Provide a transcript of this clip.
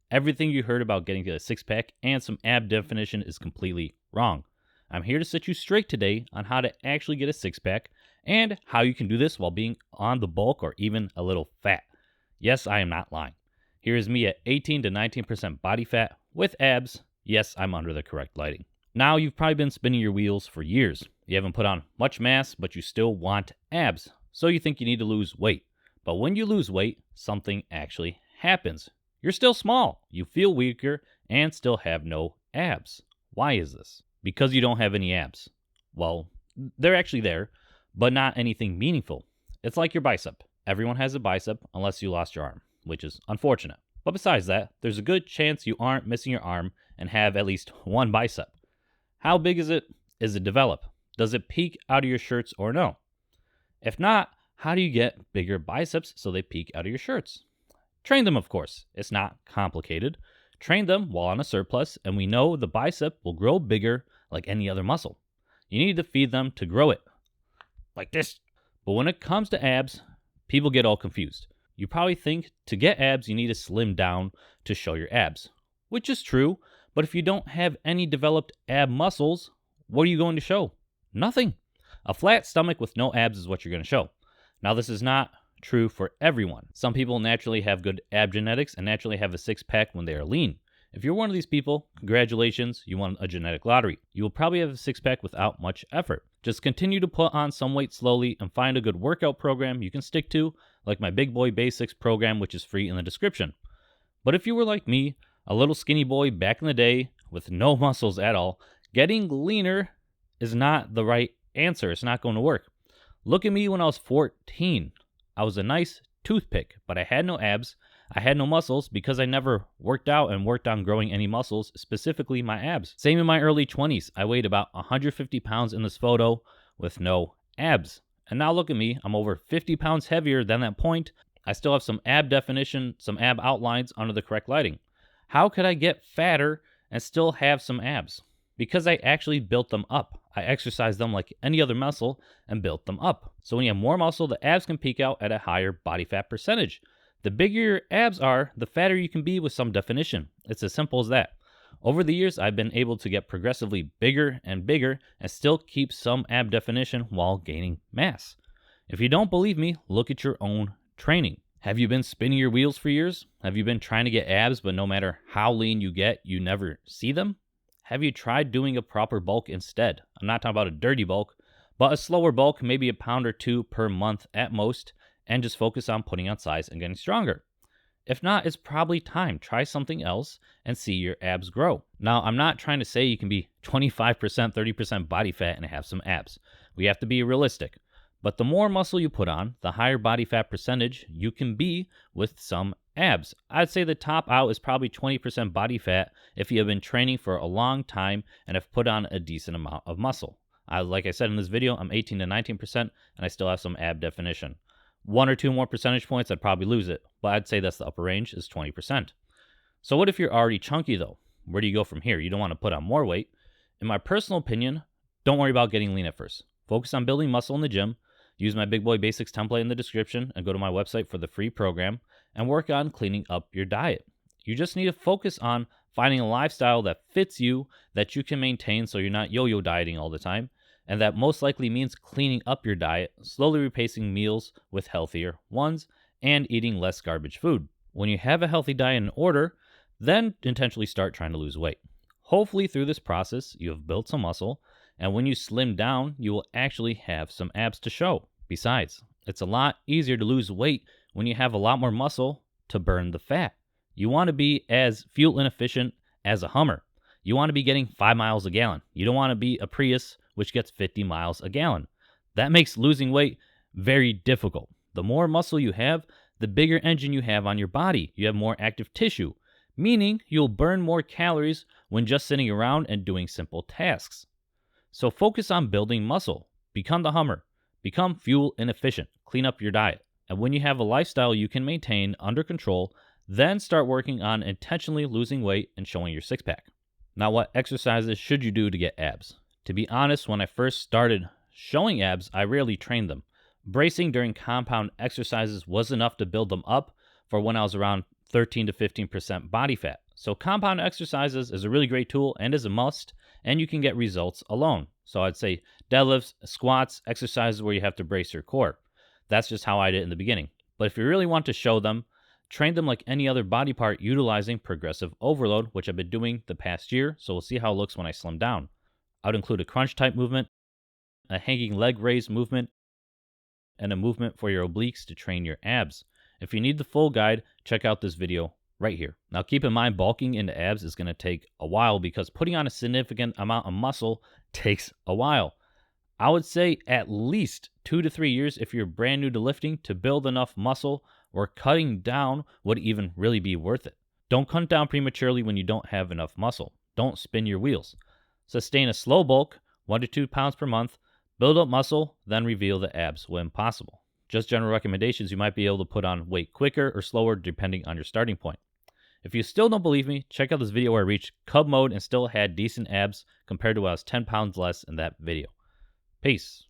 Everything you heard about getting a six-pack and some ab definition is completely wrong. I'm here to set you straight today on how to actually get a six-pack and how you can do this while being on the bulk or even a little fat. Yes, I am not lying. Here is me at 18 to 19% body fat with abs. Yes, I'm under the correct lighting. Now, you've probably been spinning your wheels for years. You haven't put on much mass, but you still want abs. So you think you need to lose weight. But when you lose weight, something actually happens. You're still small, you feel weaker, and still have no abs. Why is this? Because you don't have any abs. Well, they're actually there, but not anything meaningful. It's like your bicep. Everyone has a bicep unless you lost your arm, which is unfortunate. But besides that, there's a good chance you aren't missing your arm and have at least one bicep. How big is it? Is it develop? Does it peek out of your shirts or no? If not, how do you get bigger biceps so they peek out of your shirts? Train them, of course. It's not complicated. Train them while on a surplus, and we know the bicep will grow bigger like any other muscle. You need to feed them to grow it. Like this. But when it comes to abs, people get all confused. You probably think to get abs, you need to slim down to show your abs, which is true. But if you don't have any developed ab muscles, what are you going to show? Nothing. A flat stomach with no abs is what you're going to show. Now, this is not true for everyone. Some people naturally have good ab genetics and naturally have a six-pack when they are lean. If you're one of these people, congratulations, you won a genetic lottery. You will probably have a six-pack without much effort. Just continue to put on some weight slowly and find a good workout program you can stick to, like my Big Boy Basics program, which is free in the description. But if you were like me, a little skinny boy back in the day with no muscles at all, getting leaner is not the right answer. It's not going to work. Look at me when I was 14. I was a nice toothpick, but I had no abs. I had no muscles because I never worked out and worked on growing any muscles, specifically my abs. Same in my early 20s. I weighed about 150 pounds in this photo with no abs. And now look at me. I'm over 50 pounds heavier than that point. I still have some ab definition, some ab outlines under the correct lighting. How could I get fatter and still have some abs? Because I actually built them up. I exercised them like any other muscle and built them up. So when you have more muscle, the abs can peak out at a higher body fat percentage. The bigger your abs are, the fatter you can be with some definition. It's as simple as that. Over the years, I've been able to get progressively bigger and bigger and still keep some ab definition while gaining mass. If you don't believe me, look at your own training. Have you been spinning your wheels for years? Have you been trying to get abs, but no matter how lean you get, you never see them? Have you tried doing a proper bulk instead? I'm not talking about a dirty bulk, but a slower bulk, maybe a pound or two per month at most, and just focus on putting on size and getting stronger. If not, it's probably time. Try something else and see your abs grow. Now, I'm not trying to say you can be 25%, 30% body fat and have some abs. We have to be realistic. But the more muscle you put on, the higher body fat percentage you can be with some abs. I'd say the top out is probably 20% body fat if you have been training for a long time and have put on a decent amount of muscle. Like I said in this video, I'm 18 to 19% and I still have some ab definition. 1 or 2 more percentage points, I'd probably lose it, but I'd say that's the upper range is 20%. So what if you're already chunky though? Where do you go from here? You don't want to put on more weight. In my personal opinion, don't worry about getting lean at first. Focus on building muscle in the gym. Use my Big Boy Basics template in the description and go to my website for the free program and work on cleaning up your diet. You just need to focus on finding a lifestyle that fits you, that you can maintain so you're not yo-yo dieting all the time, and that most likely means cleaning up your diet, slowly replacing meals with healthier ones, and eating less garbage food. When you have a healthy diet in order, then intentionally start trying to lose weight. Hopefully through this process, you have built some muscle, and when you slim down, you will actually have some abs to show. Besides, it's a lot easier to lose weight when you have a lot more muscle to burn the fat. You want to be as fuel inefficient as a Hummer. You want to be getting 5 miles a gallon. You don't want to be a Prius, which gets 50 miles a gallon. That makes losing weight very difficult. The more muscle you have, the bigger engine you have on your body. You have more active tissue, meaning you'll burn more calories when just sitting around and doing simple tasks. So focus on building muscle. Become the Hummer. Become fuel inefficient. Clean up your diet. And when you have a lifestyle you can maintain under control, then start working on intentionally losing weight and showing your six-pack. Now, what exercises should you do to get abs? To be honest, when I first started showing abs, I rarely trained them. Bracing during compound exercises was enough to build them up for when I was around 13 to 15% body fat. So compound exercises is a really great tool and is a must, and you can get results alone. So I'd say deadlifts, squats, exercises where you have to brace your core. That's just how I did it in the beginning. But if you really want to show them, train them like any other body part utilizing progressive overload, which I've been doing the past year. So we'll see how it looks when I slim down. I would include a crunch type movement, a hanging leg raise movement, and a movement for your obliques to train your abs. If you need the full guide, check out this video right here. Now keep in mind, bulking into abs is going to take a while because putting on a significant amount of muscle takes a while. I would say at least 2 to 3 years if you're brand new to lifting to build enough muscle, or cutting down would even really be worth it. Don't cut down prematurely when you don't have enough muscle. Don't spin your wheels. Sustain a slow bulk, 1 to 2 pounds per month, build up muscle, then reveal the abs when possible. Just general recommendations, you might be able to put on weight quicker or slower depending on your starting point. If you still don't believe me, check out this video where I reached cub mode and still had decent abs compared to when I was 10 pounds less in that video. Peace.